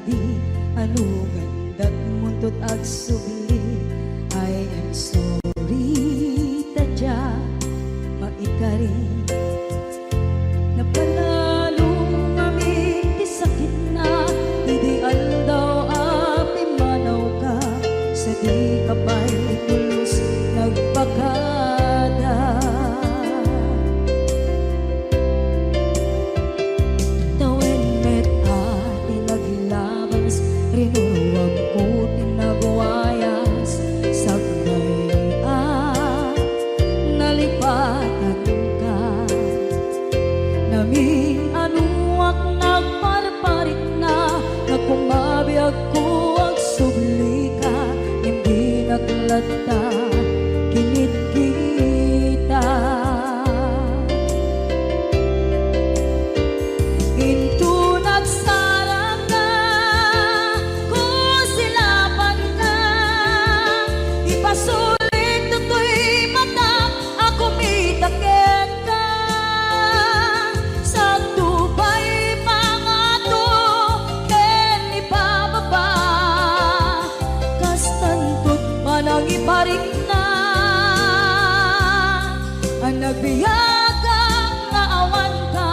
di anugan dat muntot ag subli. I am sorry tadya maikari napanalo ngami ti sakit na idi aldaw api manaw ka sa di kapay tulos nagpakada. Tawin met ati naglabas rinuwag ko tinagwayas sagnay nalipatan ka namin anuak nagparparit na nagkumabiyag ko ang subli ka hindi naglata kinit kita into nagsarang ka kung silapan ka ipasulit to'y mata ako mitakit ka sa tubay mga to ken ipababa kastantot manang iparik na ang nagbiyagang naawan ka.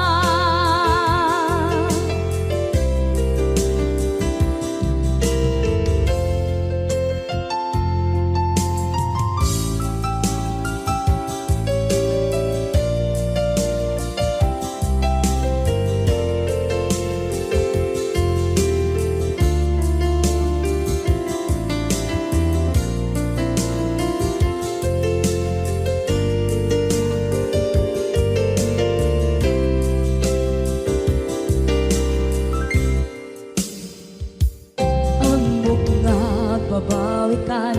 Babawikan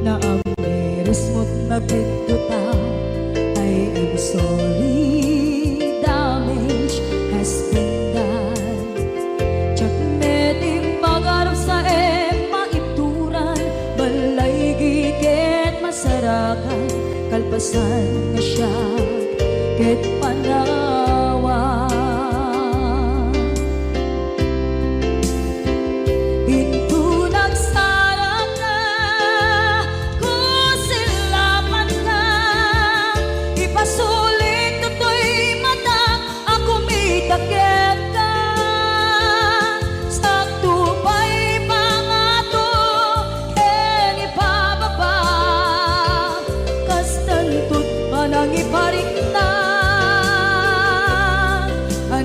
na ang meres mo't nagpituta. I am sorry, damage has been done. Tsak meting pagarap sa maituran balay gigit masarakan kalpasan na siya ket panawa.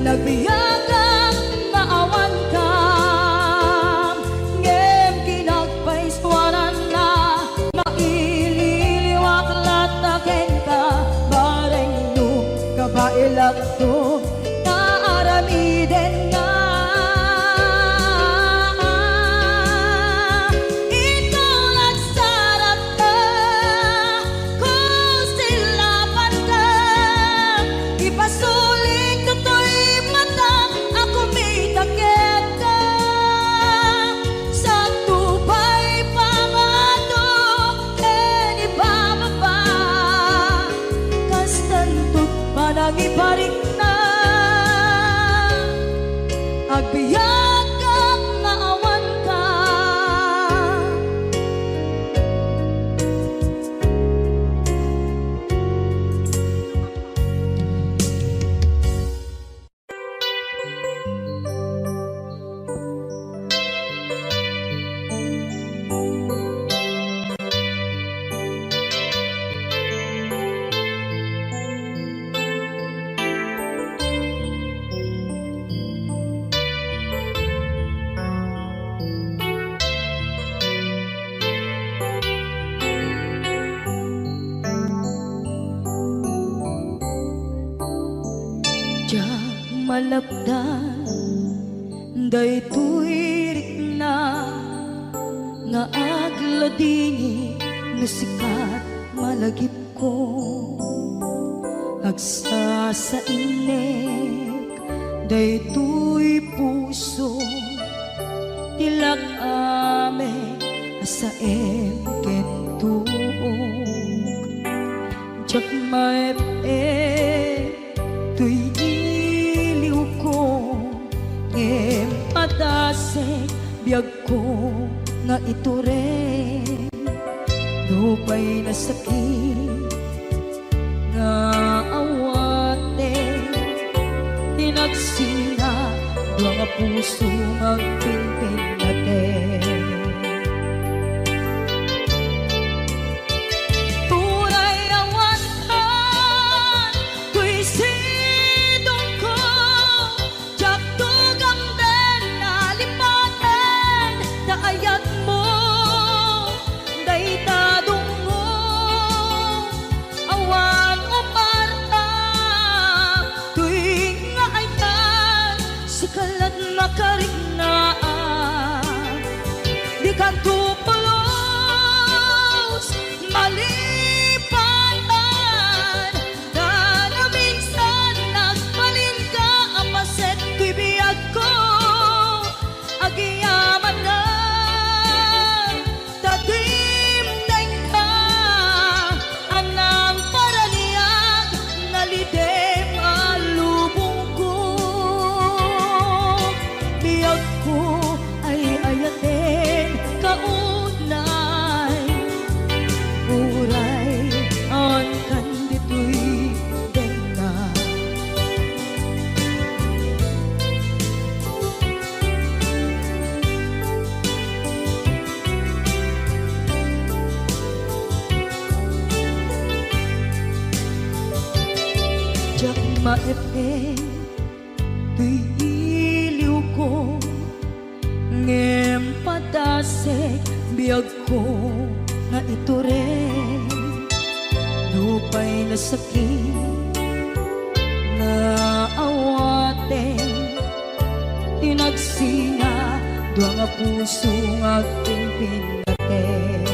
Nagbiyagang naawan ka ngem kinagpaiswanan na maililiwak lataken ka bareng nung kabailak to naaramiden nga. Ikaw nagsarap ka kung silapan ka ipasulit ko to'y ako mitakit ka sa tubay pamato ken ibababa kastantot manang iparik na agbiyagang naawan ka. Malapdan daytoy rikna nga agladini nga sikat malagip ko agsa sa inek daytoy puso tilak ame sa ken tuog jak maep tuy iliw ko em padasek nga ito rin lupay na sakit nga awate tinagsinga dua nga puso magpinpin natin. Tunay awatan kuy sidong ko jakto gamden nalipaten daayat mo daytadong mo awan o parta tuwing nga ayan sikalat makaringaan di ka tupulos malipatan na na minsan nagbalin ka apaset bibiyag ko agiyaman na tatimdeng ka anang paraniyag nalidem alubong ko biyag ko ay ayatin kaunay uray an kandito'y denga. Jak maepeng tuy iliw ko ngem padasek biyag ko nga ito rin lupay na sakit na awaten tinagsinga dua nga puso nga pinpinaten.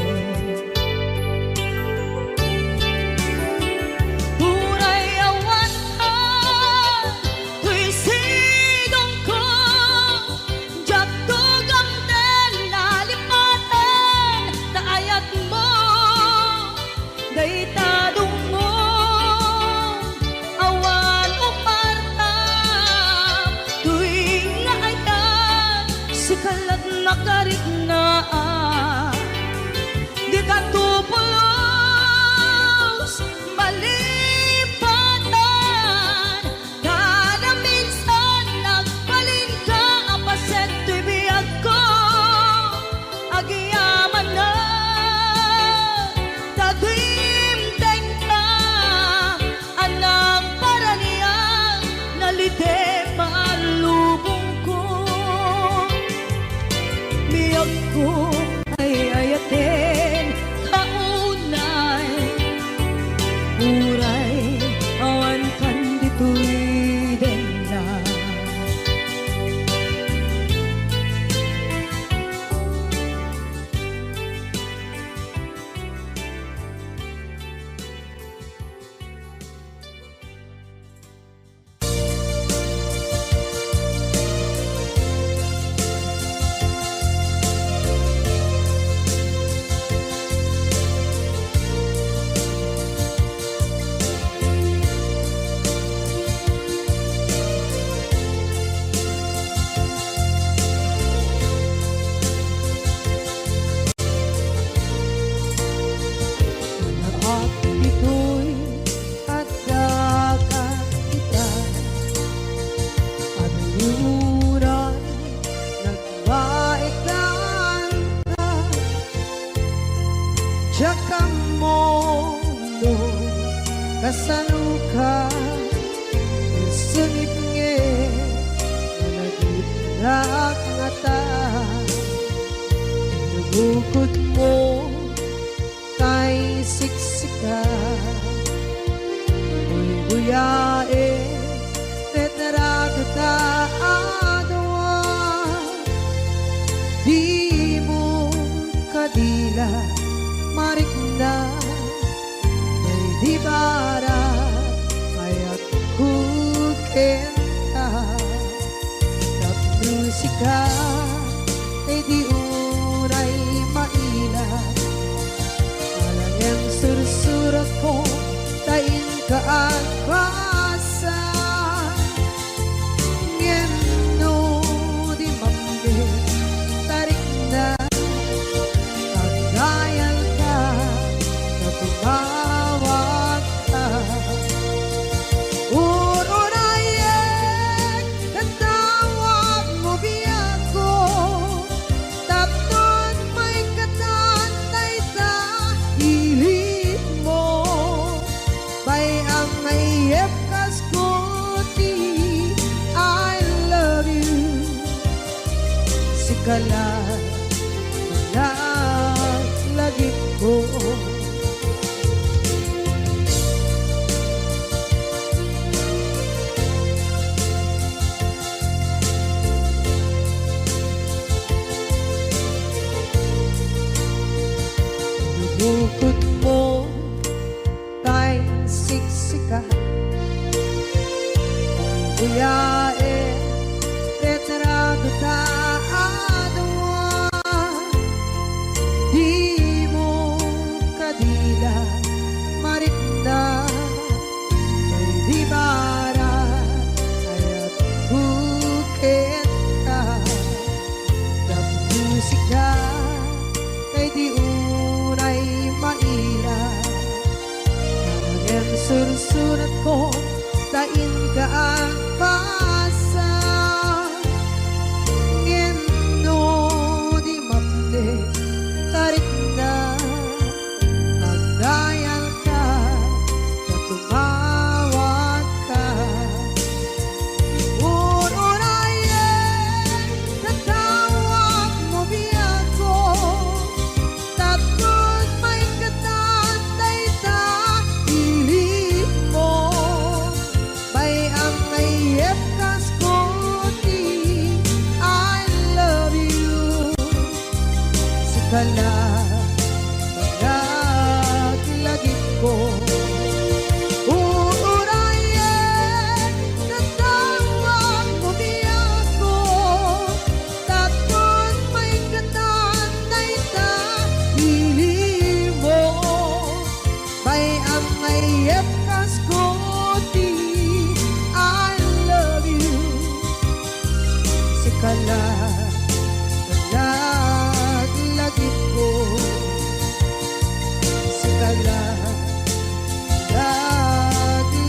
Tunay awatan kuy sidong ko jakto gamden nalipaten daayat mo daytadong mo awan o parta tuwing nga ayan sikalat makaringaan di ka tupulos malipatan kada minsan nagbalin ka apaset bibiyag ko agiyaman na tatimdeng ka anang paraniyang nalidem alubong ko biyag ko ay ayatin kaunay uray awan kandito'y denga. At ito'y agkakita at luray nagbaikan ka tsaka mondo kasaluka sunip nge nagitrak ngata nabukod mo kay siksika buyae tetragta adawa di mo kadila marikna ay di bara ayat kukenta kat musika ay di uray maila yang sursurat ko tain kaagpasa ngeno di mambe tarik na kalat lagip ko. Bukod mo tay siksika buyae retrado taadwa di mo kadila maritna ay di bara ayat bukit ka ng musika ay di unay maila ang sursurat ko tain ka ang pasa ngeno di mapde tarik na magdayal ka na tumawag ka unayen natawag mo biyak ko tapos may katatay ta ilig mo may ang naiip kas koti I love you sikala lagit ko uurayen natawag mo biyak ko tapos may katatay ta ilig mo may ang naiip kas koti I love you sikala lagit ko sikala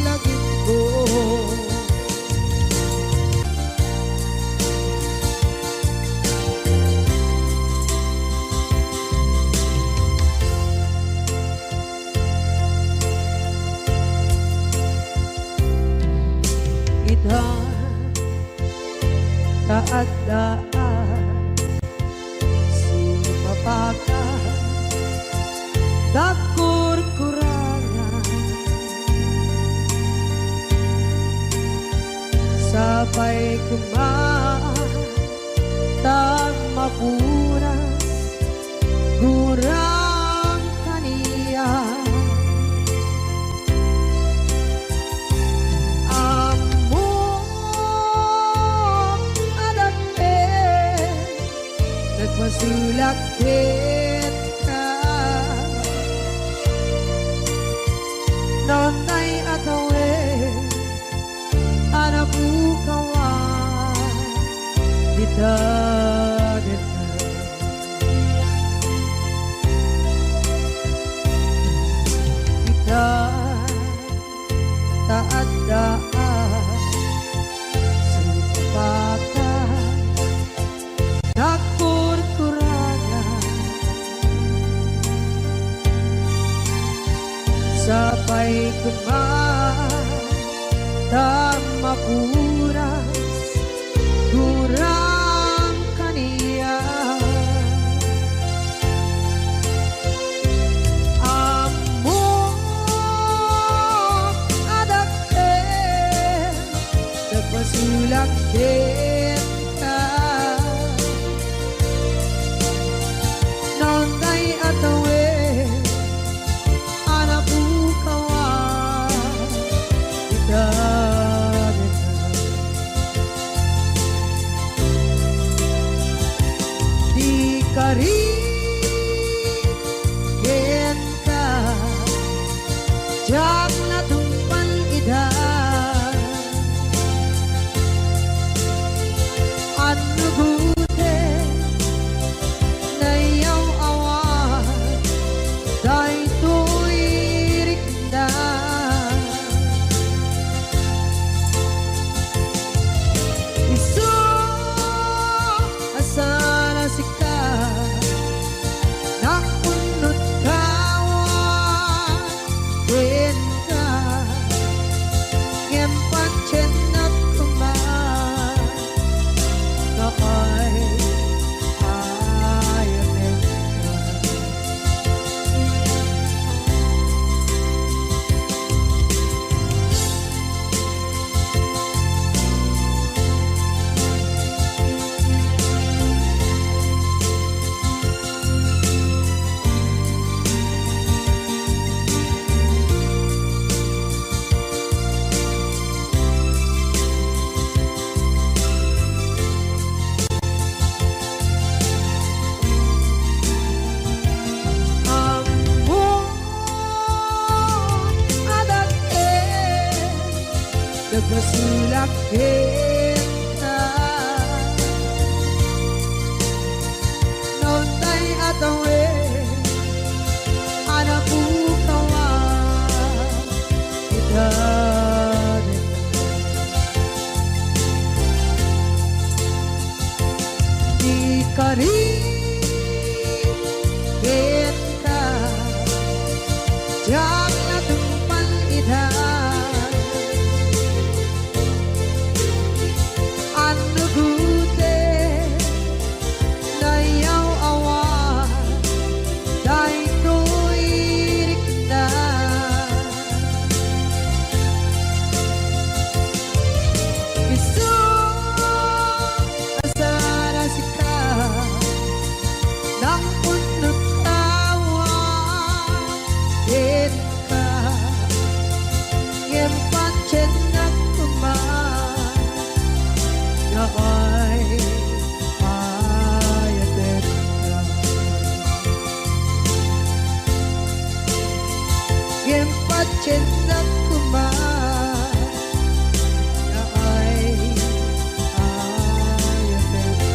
lagit ko. Ita taadaan sumapaka dakur-kurangan sabay kumatag mapuras gurang kaniya masulakit ka nonay atawe anabukawan dita kita taadaan supaka sabay kumatag mapuras gurang kaniya amo adakte nagpasulakit ka nonday atawe di karin ka jak na tumpan ida ano gute na yaw awan dahil tuwirik na asana sika nakunot kawan wen ka nagpasulak kita. Noon tay atawe, anak bukawa kita. Di ka rin kita, diyak na tumpal ita. Ano gute na yaw awa, dahil ko'y irik na. Gusto asara sika ng punot tawa, din ka ngem pancen ng kumain na ay ayatet ka. Ngem pancen ng kumain na ay ayatet ka.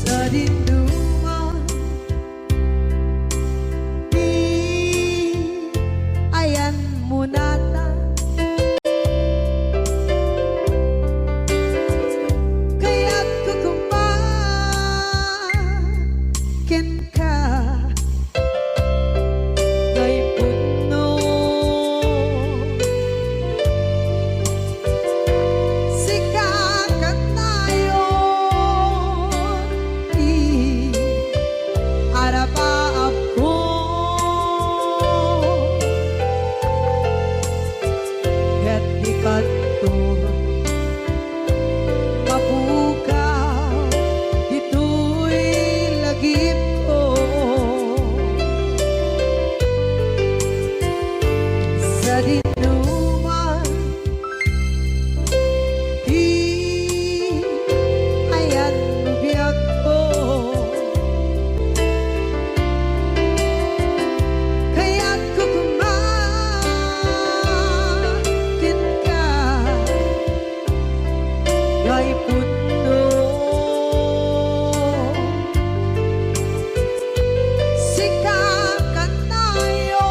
Sa dinduman, di ayan mo nata. Kaya't kukumakin ka kay puno. Sikakat tayo arapaap ko. Ket ikat to mapukaw, ito'y lagip ko. Sa dinuman, di ayan biyak ko. Kaya't kukumakin ka kay puno. Sikakat tayo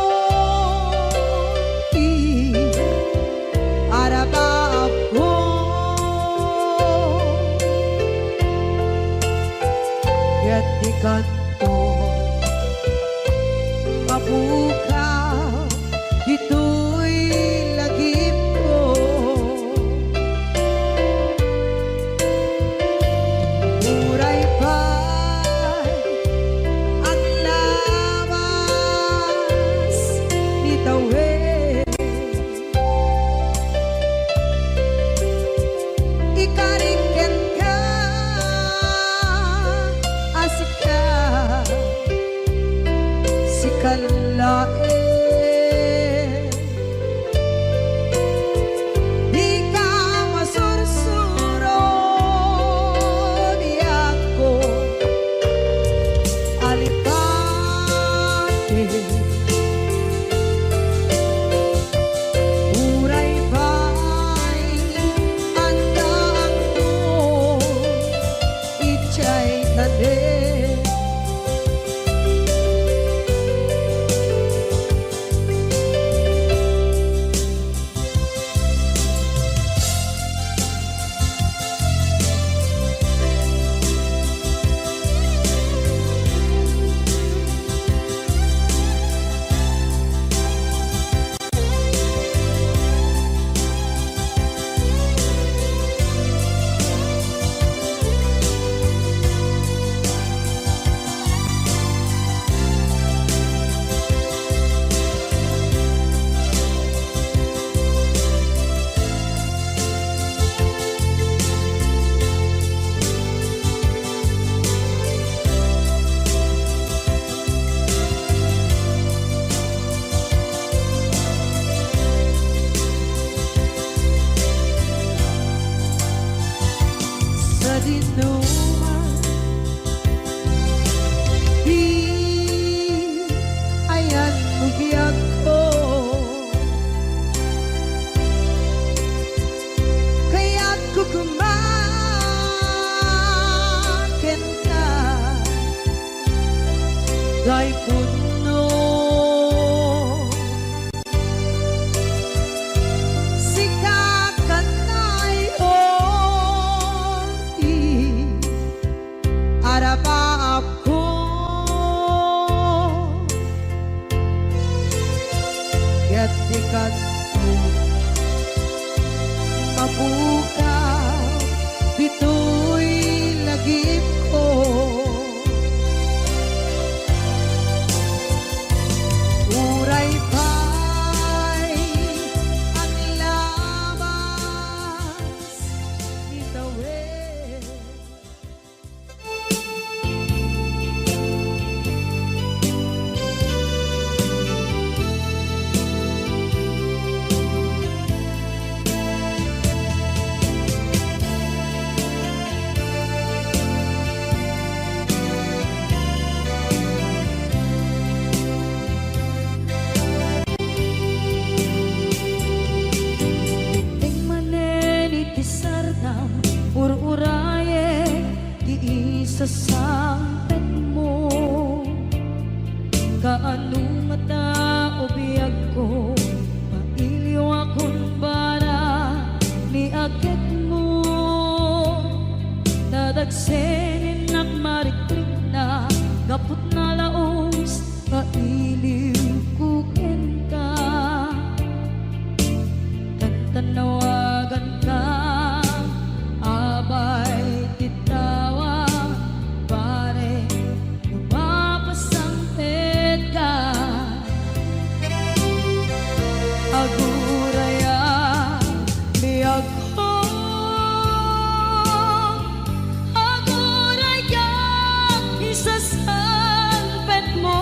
arapaap ko. Ket ikat to mapukaw, ito'y lagip ko. Muray pa'y ang lawas ni tawe. Ikariken ka, asik ka kay puno sikakanay oti arapaap ko ket dikat mabuka bitoy lagip ko uray pa'y ang labas itawid. Ur-uraye di isa sampet mo kaano mata o biyag ko mailiw akong bara ni agad mo dadagsenin ang marikrik na gapot na laos mailiw kukin ka tanawagan ka abay titawa pare lumapasampit ka aguraya biyag ko aguraya isasampit mo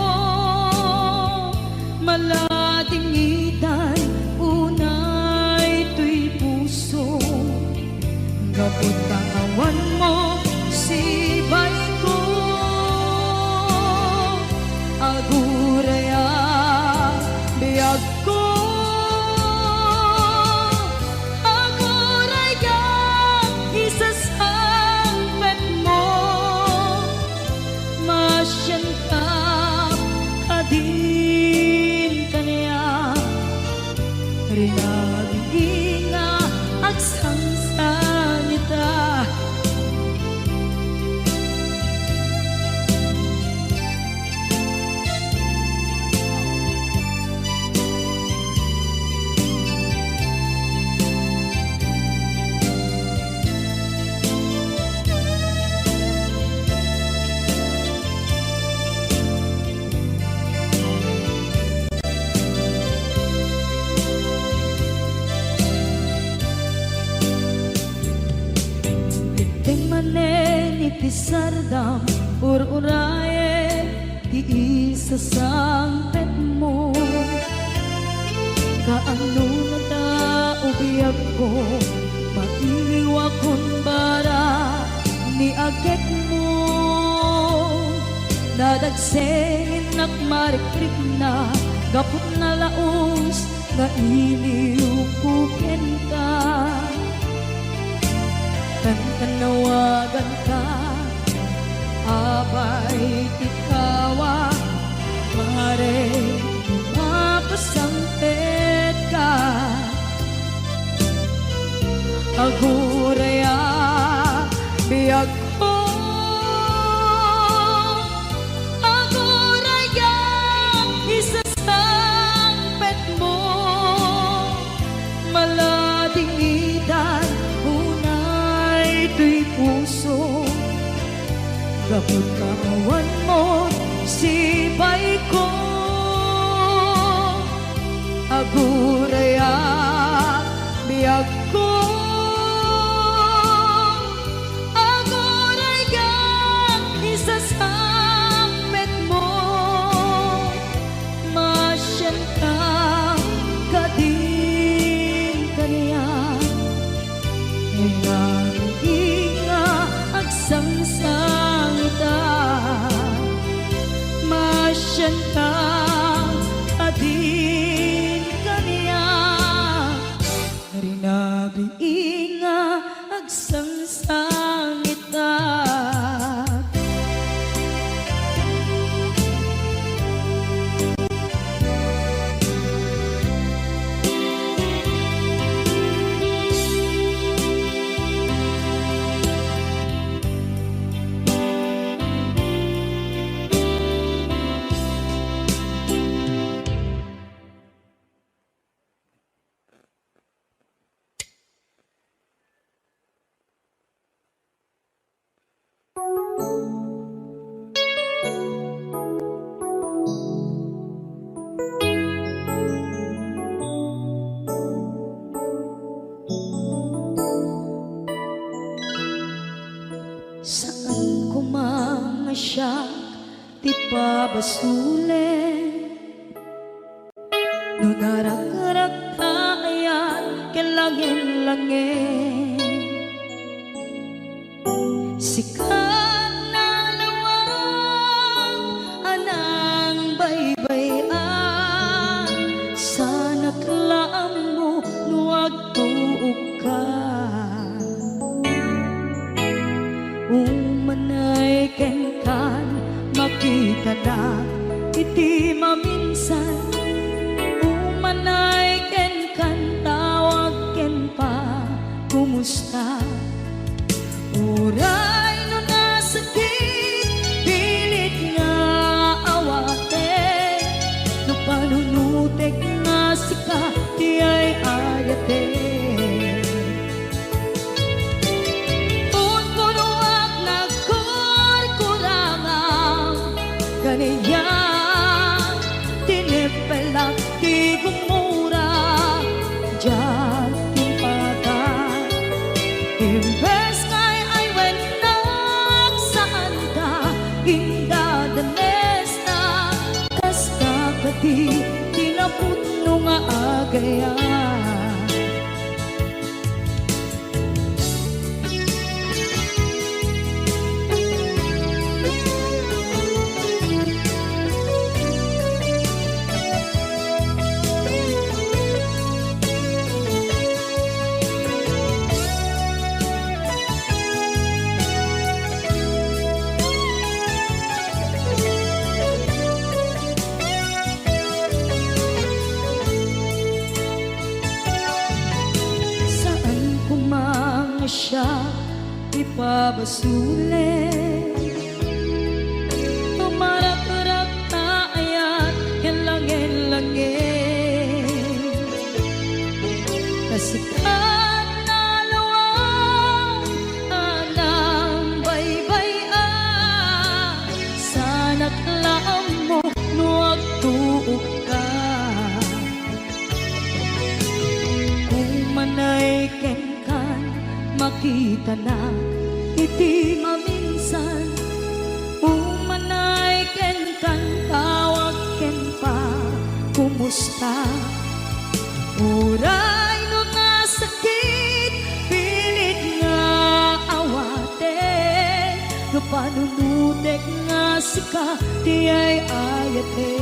malating itay unay tuy puso kapot kawan mo sibay ko aguraya biyag ko aguraya isasampet mo masyan ka kadin kaniya rinaging nga agsangsan ita Pisardam ur-uraye di isa sampet mo kaano mata o biyag ko mailiw akong bara ni agad mo dadagsenin ak marikrik na gapot na laos na iliw kuken ka tanawagan ka abay tikawa pare mapasampit ka aguraya biyag ko aguraya isasampit mo malading idan unay tuy puso kapot kawan mo sibay ko aguraya biyag ko aguraya isasampit mo masyan ka kadin kaniya inga agsangsang ita masyan ka adin kaniya rinabi nga agsangsang ita ti pabasulen. No narak-arak tayan kelangin-langin, sikat na lawang anang baybayan, sana klaam mo nuwag tuog ka. Umanay ken kan makita na iti maminsan, umanay ken kan tawag ken pa kumusta. Uray no nasakit pilit nga awate, no panunutek nga sika di ay ayate. Unpunuak nagkurkurangang ganiya, tinipelak ti gumura diyan timpagan. Imbes ngay ay wenak saan ka indadanes na, kas kakati tinaputno nga agayan. Siya ipabasulen, tumarak-rak na ayan kelangin-langin, kasikat na lawang anang baybayan, sana klaam mo nuwag tuog ka. Kung manay ken makita na iti maminsan, umanay ken kan tawag ken pa kumusta. Uray no nasakit pilit nga awate, no panunutek nga sika di ay ayate.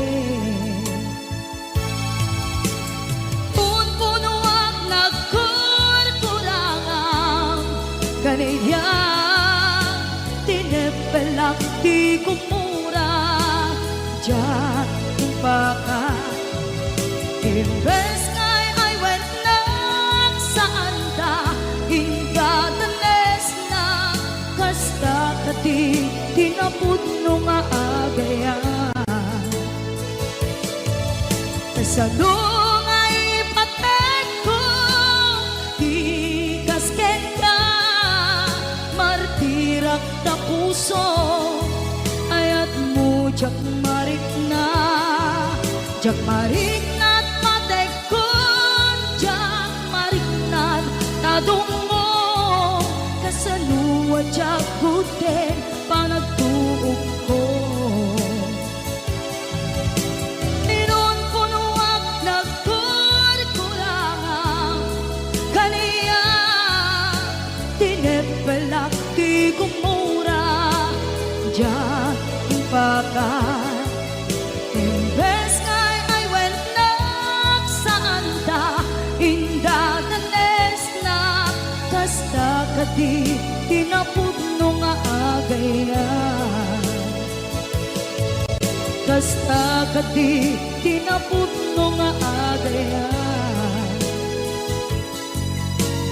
Unpunuak ganiya, tinipelak di kumura diyan timpakan. Imbes ngay ay wenak saan ta indadanes na, kasta kati tinaputno nga agayan. Kasano nga ipatek ko di kasken ka, martirak na puso ayat mo jak marik na at matekon, jak marik na tadungo, kasanuwa jak guden panagtuog ko. Inon punuak nagkurkurangang kaniya, tinipelak di kumura diyan timpakan. Imbes ngay ay wenak saan ta indadanes na, kasta kadi tinaputno nga agayan. Kasta kadi tinaputno nga agayan.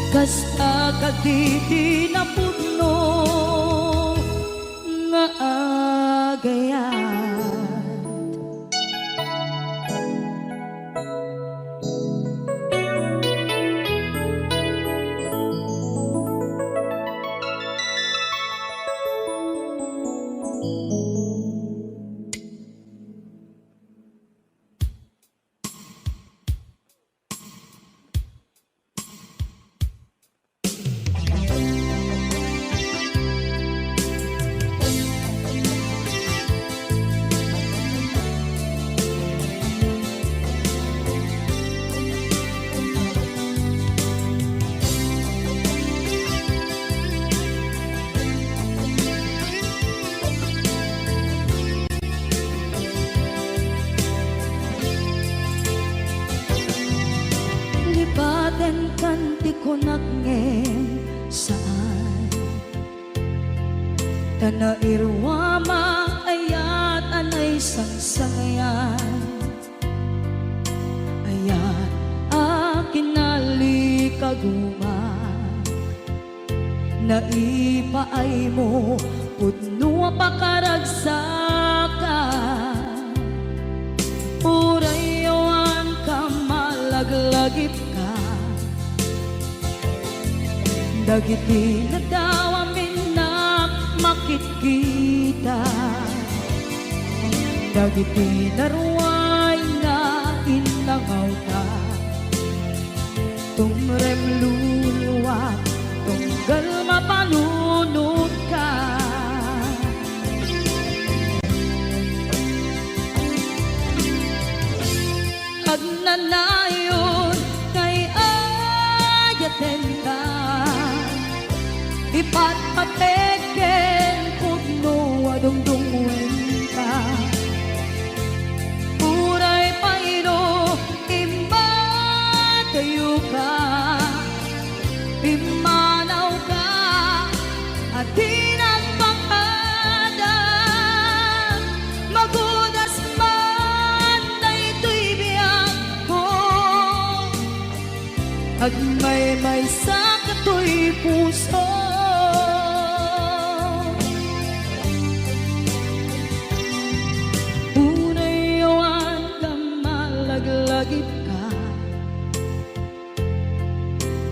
Kasta kadi tinaputno nga agayan. baten kanti ko nagngem saan Tana irwama ayat anay sangsangayan Ayat akin nalikaguma Naipaay mo pudno pakaragsakan Urayawan ka malaglagip ka Dagiti na daw amin na makikita Dagiti na ruway na inangaw ka Tumrem luluwa tunggal mapalunod ka Agnanayon kay ayaten ka Ipatpateken pudno adungdungwen ka Puray paino imbatayo ka Imanaw ka at tinagpangada Magudas man na ito'y biyak ko Agmay-may sa kato'y puso Unayawan ka malaglagip ka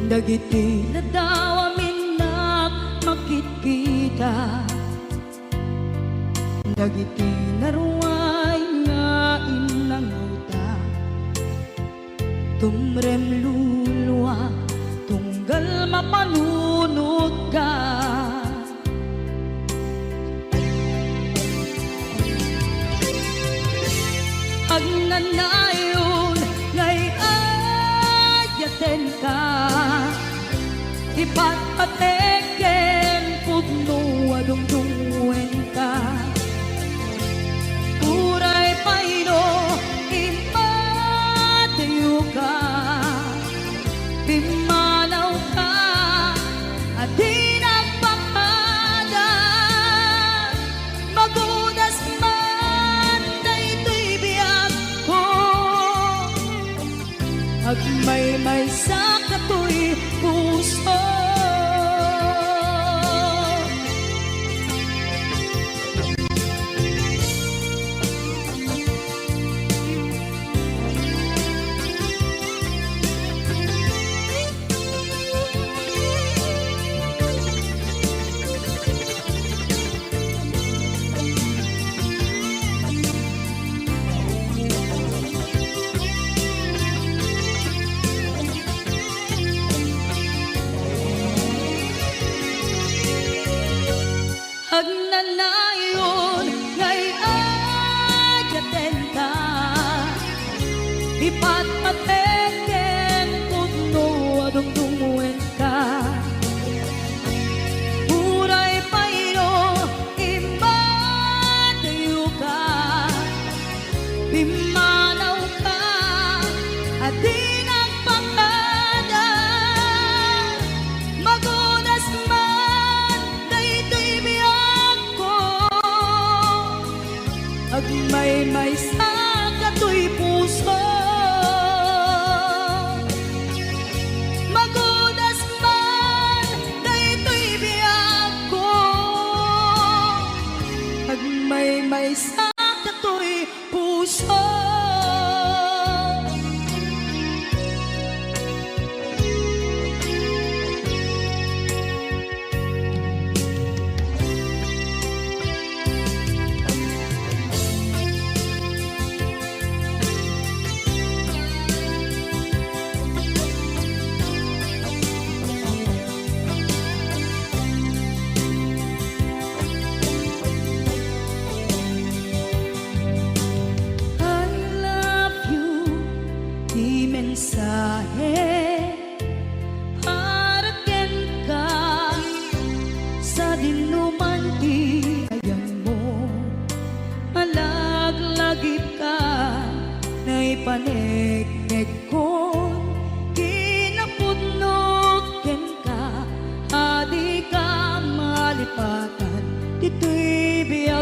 Dagiti na daw amin na makikita Dagiti na ruway nga inangauta Tumrem luluwa tunggal mapanunod ka Agnanayon ngay ayaten ka Ipatpateken pudno adungdungwen ka Puray paino imatayo ka Pimanaw ka at tinagpakada Magudas man na ito'y biyak ko Agmay-may sa kato'y puso Agnanayon ngay ayaten ka Ipatpateken pudno adungdungwen ka Puray paino imatayo ka Pimanaw ka at tinagpakada Magunas man na ito'y biyak ko Agmay-may sa kato'y puso Magudas man na ito'y biyak ko Agmay-may sa kato'y puso mensahe haraken ka sa dinuman ti ayan mo malaglagip ka na ipanegnek ko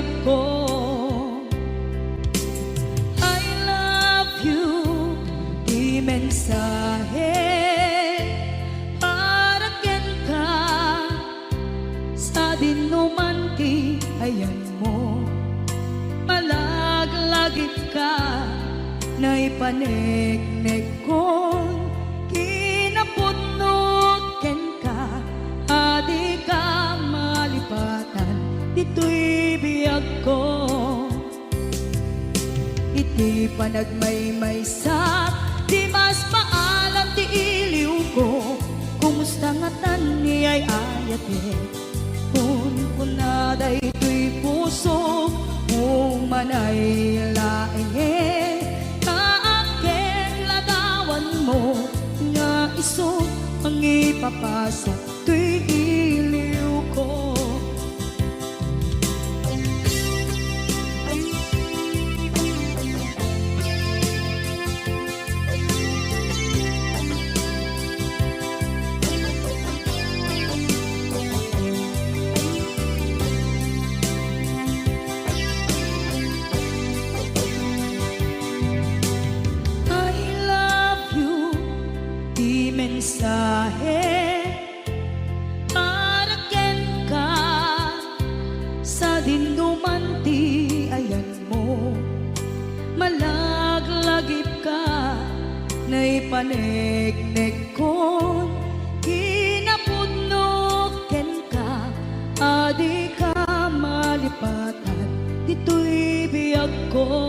biyag ko. I love you, di mensahe para ken ka sa dinuman ti ayan mo. Malaglagip ka na ipanegnek kon kinapudnot ken ka, adi ka malipatan dito'y biyag ko. Iti panagmaymaysak di mas maalam ti iliw ko, kumusta nga tan ni ay ayate kun kunaday to'y puso umanay laeng kaaken ladawan mo nga iso ang ipapasa to'y iliw ko. Mensahe para ken ka sa dinuman ti ayan mo. Malaglagip ka na ipanegnek kon kinapudnot ken ka, adi ka malipatan dito'y biyag ko.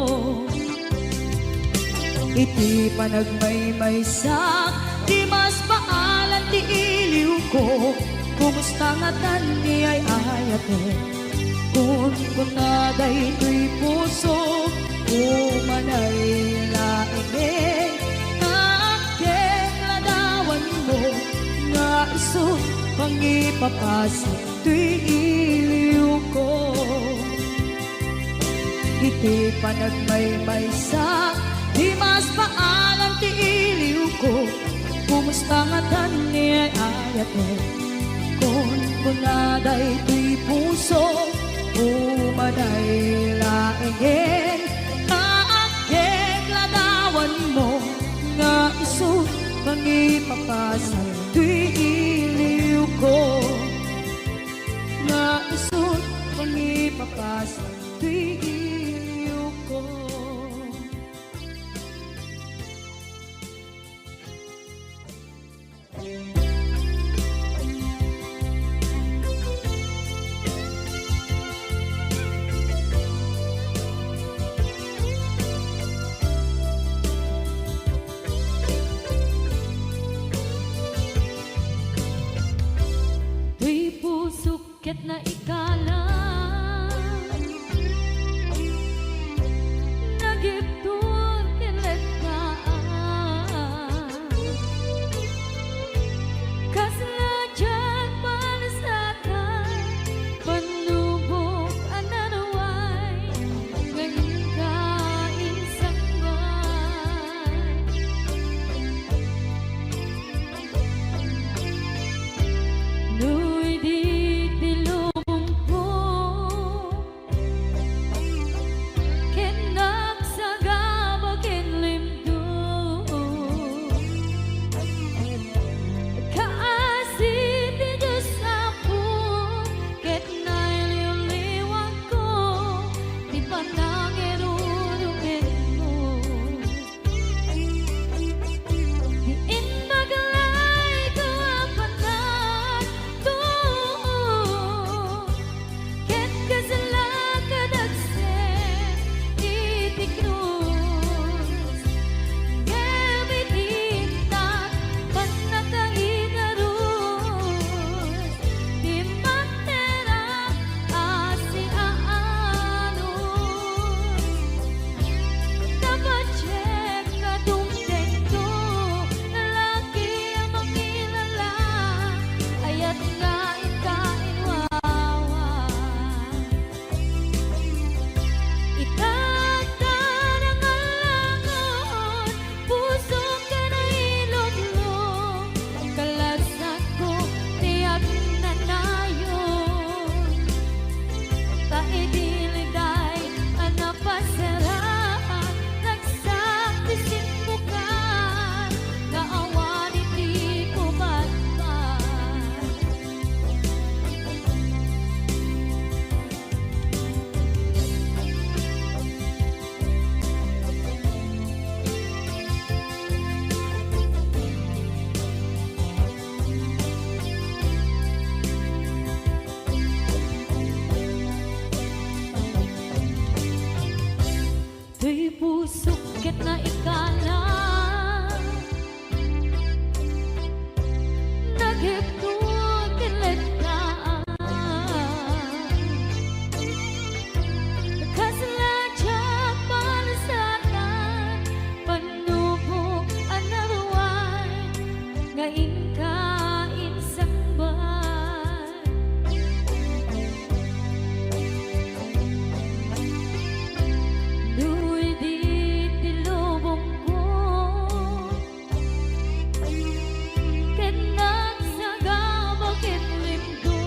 Iti panagmaymaysak di mas maalan ti iliw ko, kumusta nga tan ni ay ayate kun kunaday to'y puso umanay laeng kaaken ladawan mo nga iso pangipapasa to'y iliw ko. Iti panagmaymaysak di mas maalan ti iliw ko, kumusta nga tan ni ay ayate kun kunaday to'y puso umanay laeng kaaken ladawan mo nga iso pangipapasa to'y iliw ko, nga iso pangipapasa to'y iliw ko. Tuy pusok ket na ikalang Sa'y puso ket na ikala naghiptod kilit ka kasladya palasakan panubok anaruan nga inkain sambal Duy di tilubong ko ket nagsagabal ket limdo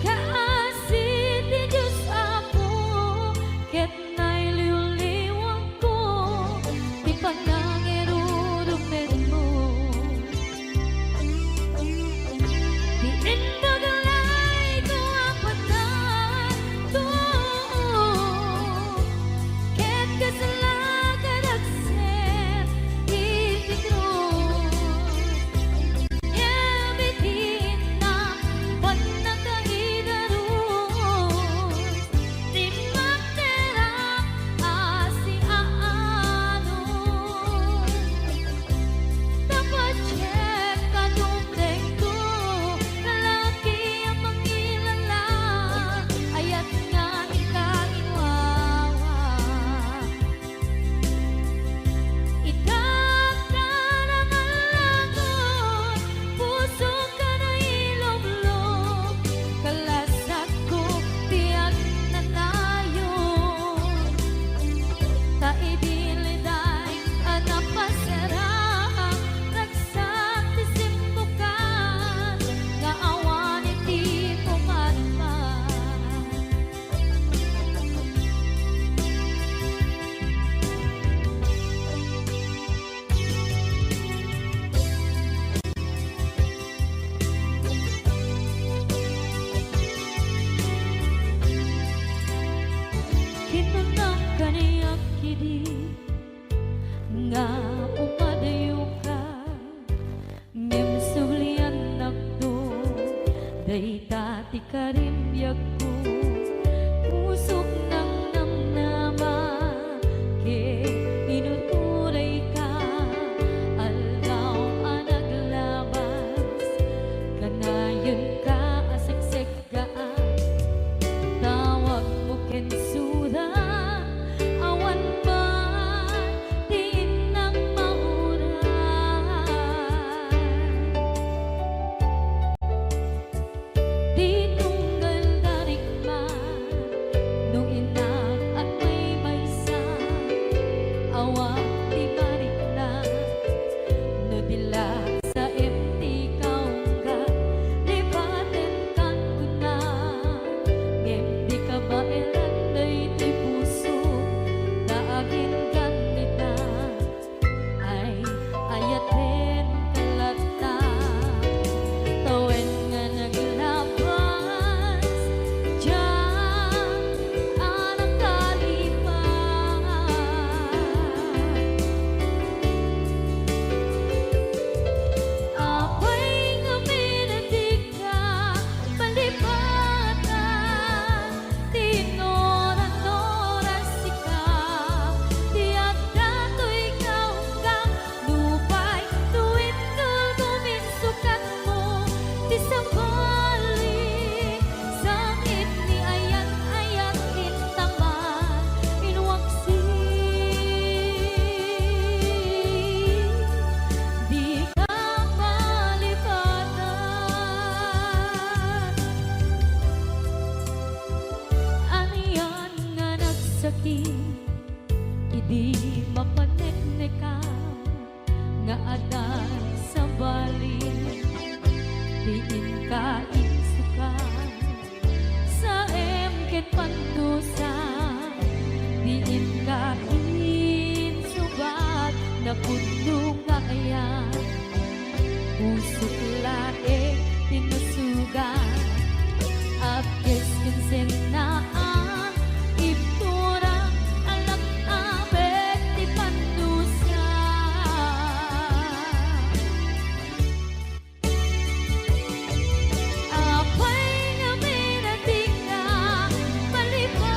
kaasit ti Diyos Apo ket nailiw-liwang ko ti panangirurugmen mo di indagalay ko apatan to ket kasalakan agser itikros yamitin na panagkaidaros di magterap asi aanon dapat check ka dumdeng ko lalaki ang mangilala ayat nga ikainwawa Itakdan ang alagon puso ka na ilog-log kalasag ko tiyak na nayon ta idiliday anapasarang ragsak ti simbukan nga awan iti pumadman Kinunang kaniyak kidi nga umadayo ka ngem sulian nakdo dayta ti karimbyak ko pusok ng namnama ke inuturay ka aldaw ang naglabas kanayon ka asiksik gaan tawag mo ken suda awan pa din ang mauran di tunggal darigma nung inak at may maysa awang di marikna no dila sa empty kaungga lipaten kan kuna ngem di ka ba elanday ti puso daagin kanita ay ayaten kalata tawen nga naglabas diyan anang kalipan apay nga minatig ka palipatan tinoran-oras ikaw tiyak dato'y ikaw ka lupay tuwid ka guminsukat mo ti sabali sakit ni ayat-ayat intaman inwaksi di ka palipatan aniyan nga nagsakit idi mapaneknekan nga adan sa bali diin ka insukan sa emket pantusa diin ka insubat na puno nga ayan usok lae tinusugan apkes kinsenaan ipturang anak abet ti pandusa apay nga minating ka palipatan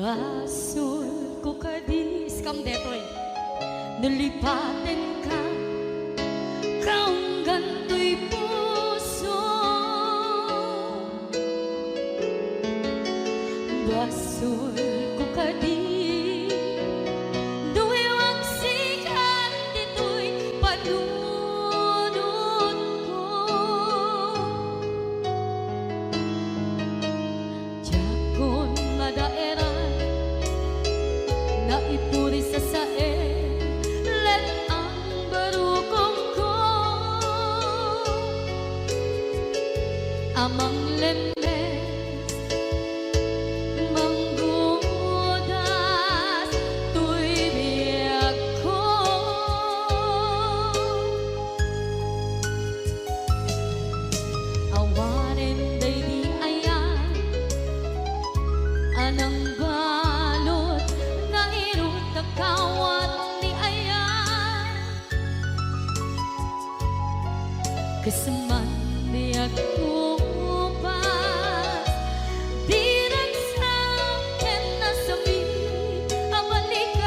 Basol ko kadis kam detoy nalipaten ka kaong ganto'y puso. Basol ko kadis duwewang sikat dito'y panunod ko. Jakon madaeran na ipuri sa sae let ang barukong ko amang lemes manggudas tuy biyak ko. Awanen day di ayan anang balot na irot na kawat ni ayan kasaman biyak ko pas di nagsakin na sabi ang balikan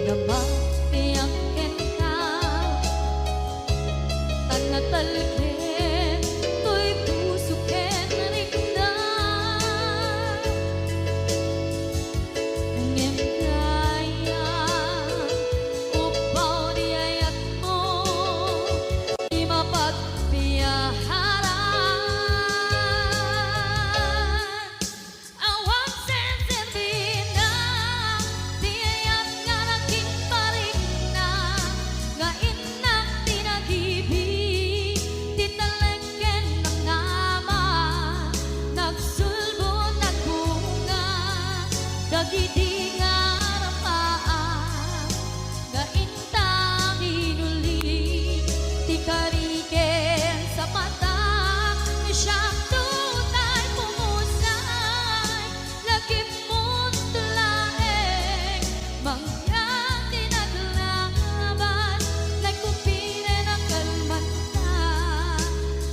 na mapiyak ka tanatalkin to'y puso ken rikna ngem kaya upaw di ayat mo di mapagpiyaharan awang sensibina di ayat nga naging parigna nga inak tinagibig titalengken ng nama nagsulbo nagbunga dagidi nga rapaan nga intang inuli ti kariken sa mata ni siyang tutay pumusay lagi mo't tulaeng mangyang tinaglaban nagkupine ng kalmanta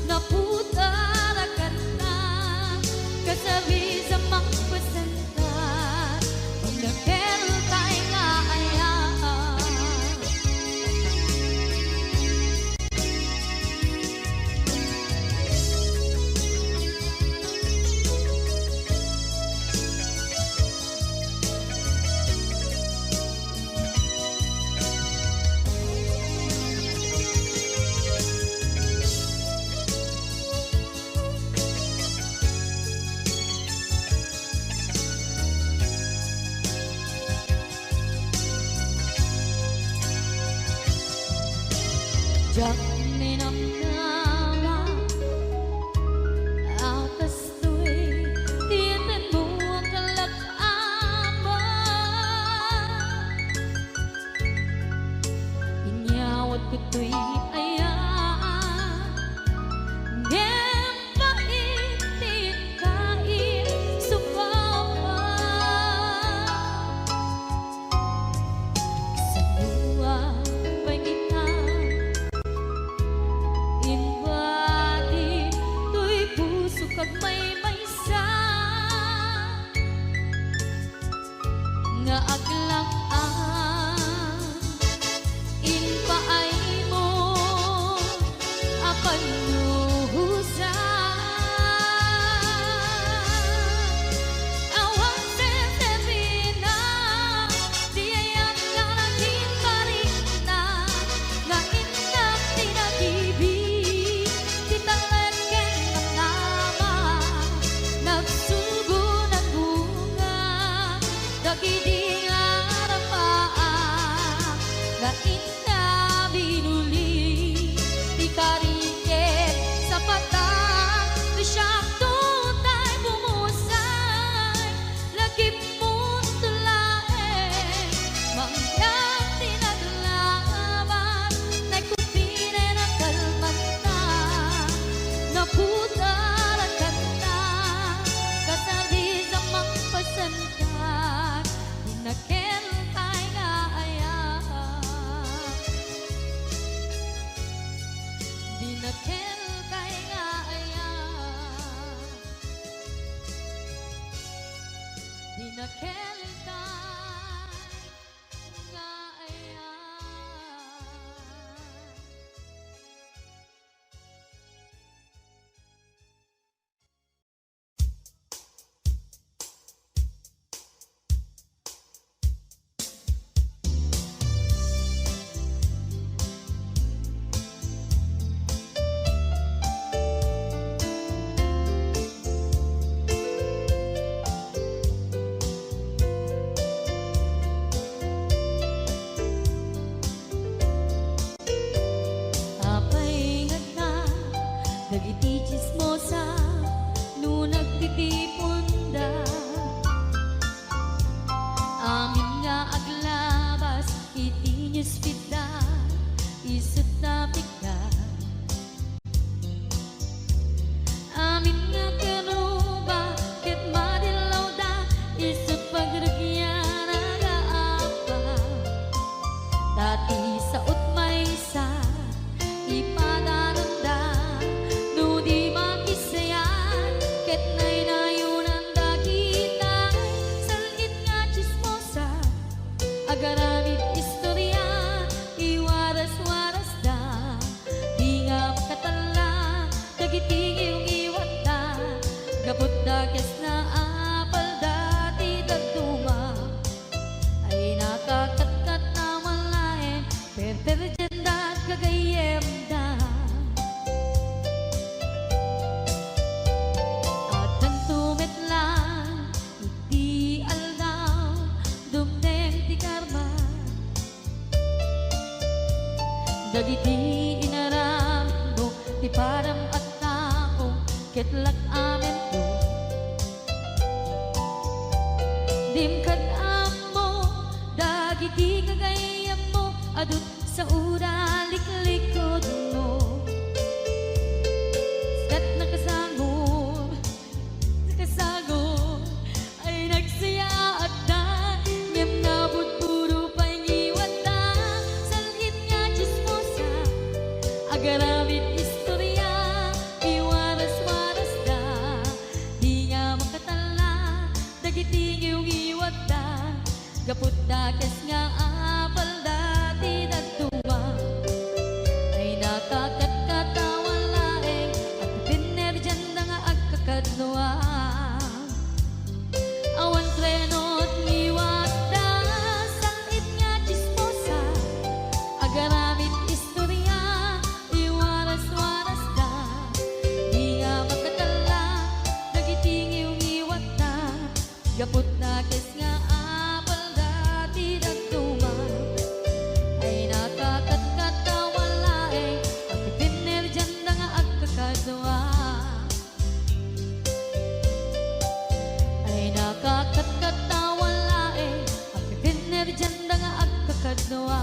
naputarakan na kasabi sa magpasantan pag nakeltay nga ayaan. Jak ninamnama atas tu'y tiyatin mo ang kalak-aman inyawat ko tu'y ayan ngem paitin kain subawan sa luwa pangitan inbati tuy puso kag may maysa nga aglang-an inpaay mo apan nuhusan awang sensibina di ayat nga naging parigna nga inak tinagibig titalengken ng nama nagsugo ng bunga dagidi nga rapaan dagiti inaram mo ti param at tao ketlak amen to dimkad amo dagiti kagayam mo adut sa ura liklikod mo kat nakasagod ay nagsaya at na ngem nabot puro pangiwat na salhit nga chismosa agaramit istorya iwaras-waras da di nga makatala dagiti iwat da gaput dakes nga apal dati dagduwa ay nakakatawan laeng at pinerjan na nga agkakadluwa awan krenot ngiwat da sangit nga chismosa agaramit istorya iwaras-waras da di nga makatala dagiti ngiwat da gaput dakes nga apal dati dagduwa ay nakakatkatawan laeng at pinerjan na nga agkakadluwa ay nakakatkatawan laeng at pinerjan na nga agkakadluwa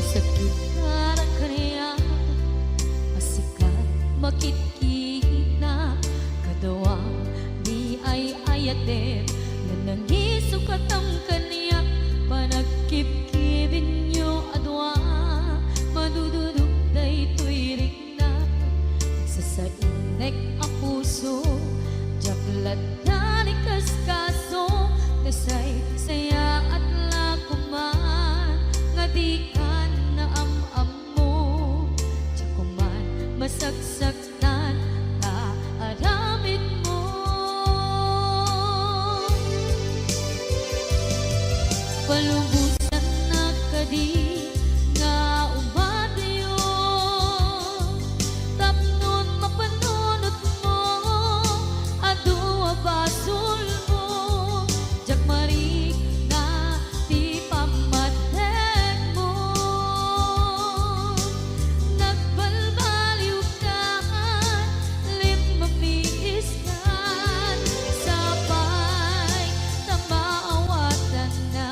sakit karang kaniya asikat makitkina kadawang di ay ayaten yan ang isukat ang kaniya panagkipkibin nyo adwa madududuk day tuwirik na sasainek ang puso jaklat na ni kaskaso nasay saya at lakuman nga di ka na am mo tsakuman masagsaktan ka aramid mo palubusan na kadi nga umadayo tapnon mapanunot mo adua basol mo jakmarik na ti pamatek mo nagbalbaliw ka limamiis ka sabay na maawatan na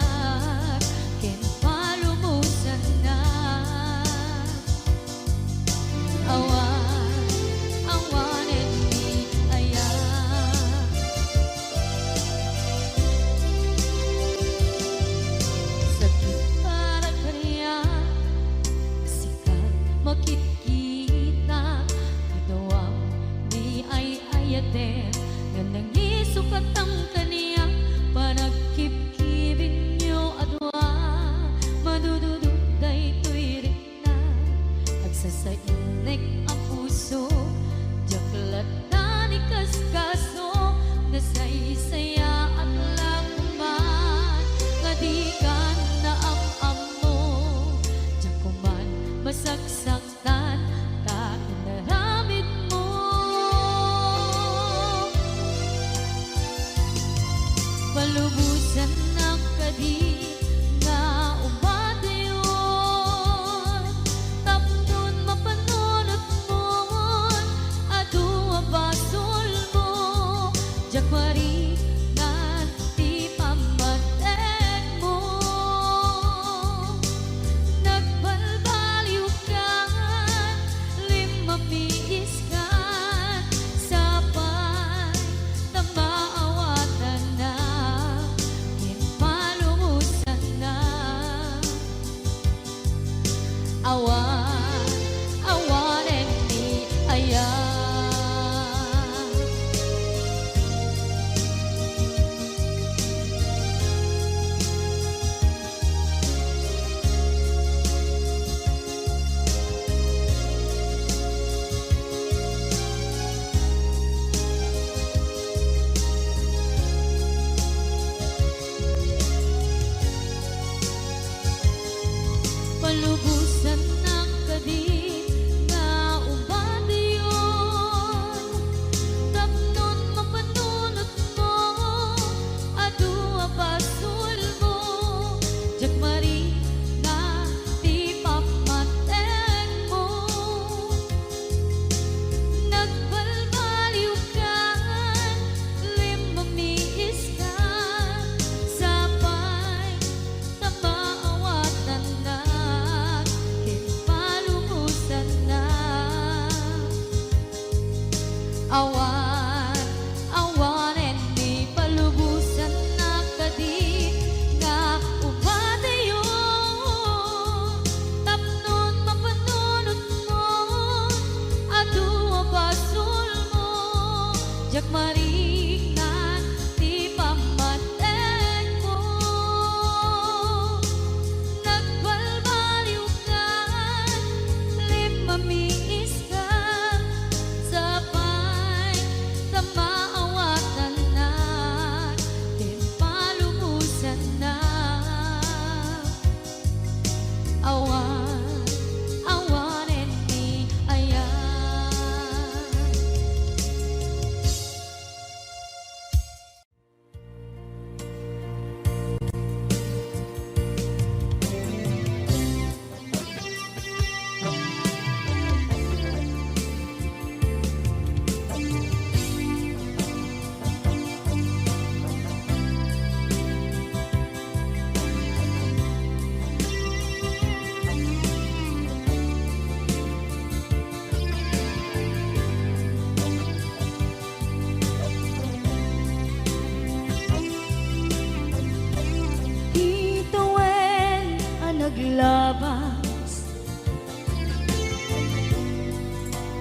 naglabas.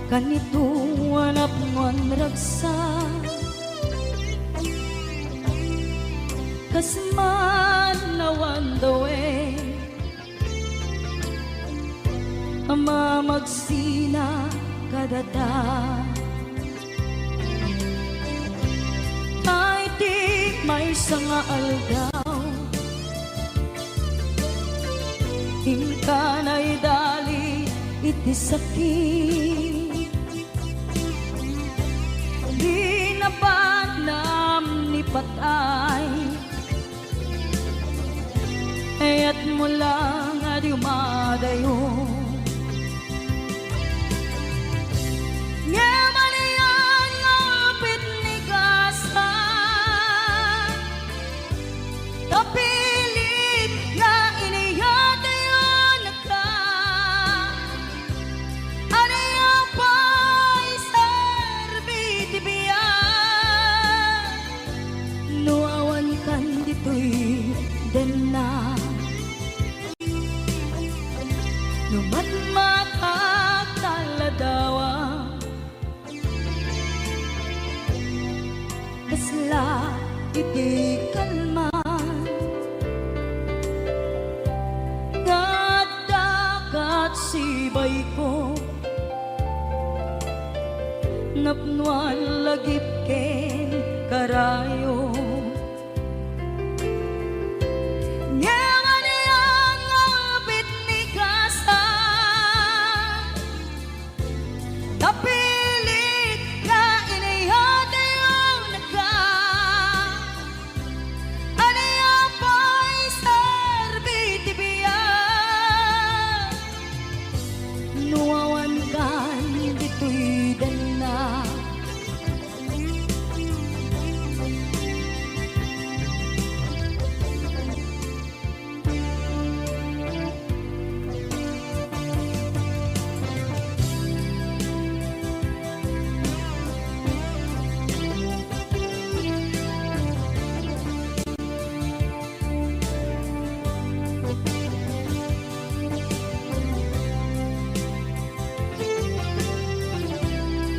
Kanito hanap man ragsa, kasman nawan dawe ama magsina kadada. Ay di may sanga aldaw, hingkanay dali iti sakit. Di na ba nam ni patay, ayat mo lang adi umadayo. Nyamanian ngapit ni kasa, kapilit nga iniyatayon ka. Aniya pa'y serbiti biya, nuawan kan dito'y dena. Numat matak taladawa, kasla iti kalman. Dagat sibay ko, napnuan lagip ken karayo. Nyamanian ngapit ni kasa, kapilit nga iniyatayon ka. Aniya pa'y serbiti biya, nuawan kan dito'y dana.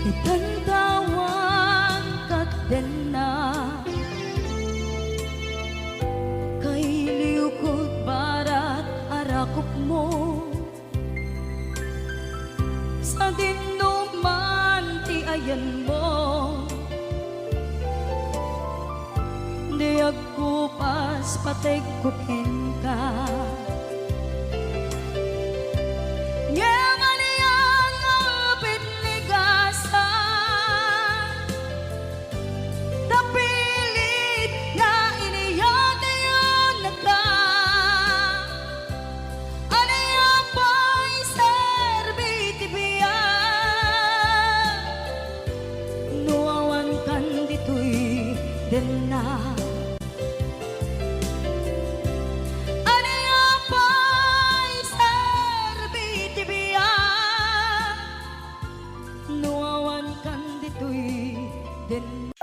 Itantawan kat dena, kay liukod barat arakop mo. Sa dinuman ti ayan mo, di agkupas patay kukin ka. Nyamanian ngapit ni kasa, kapilit nga iniyatayon ka. Aniya pa'y serbiti biya, nuawan kan dito'y dena. Aniya pa'y serbiti biya, nuawan kan dito'y dena.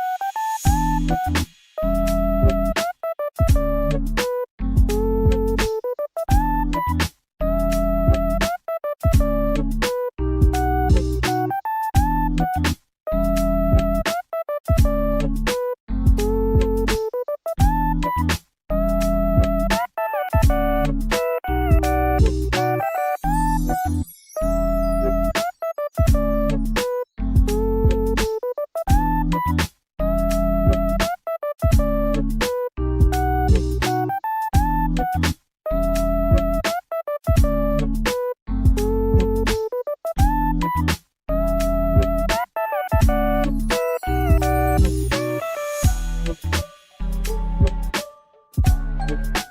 Thank you.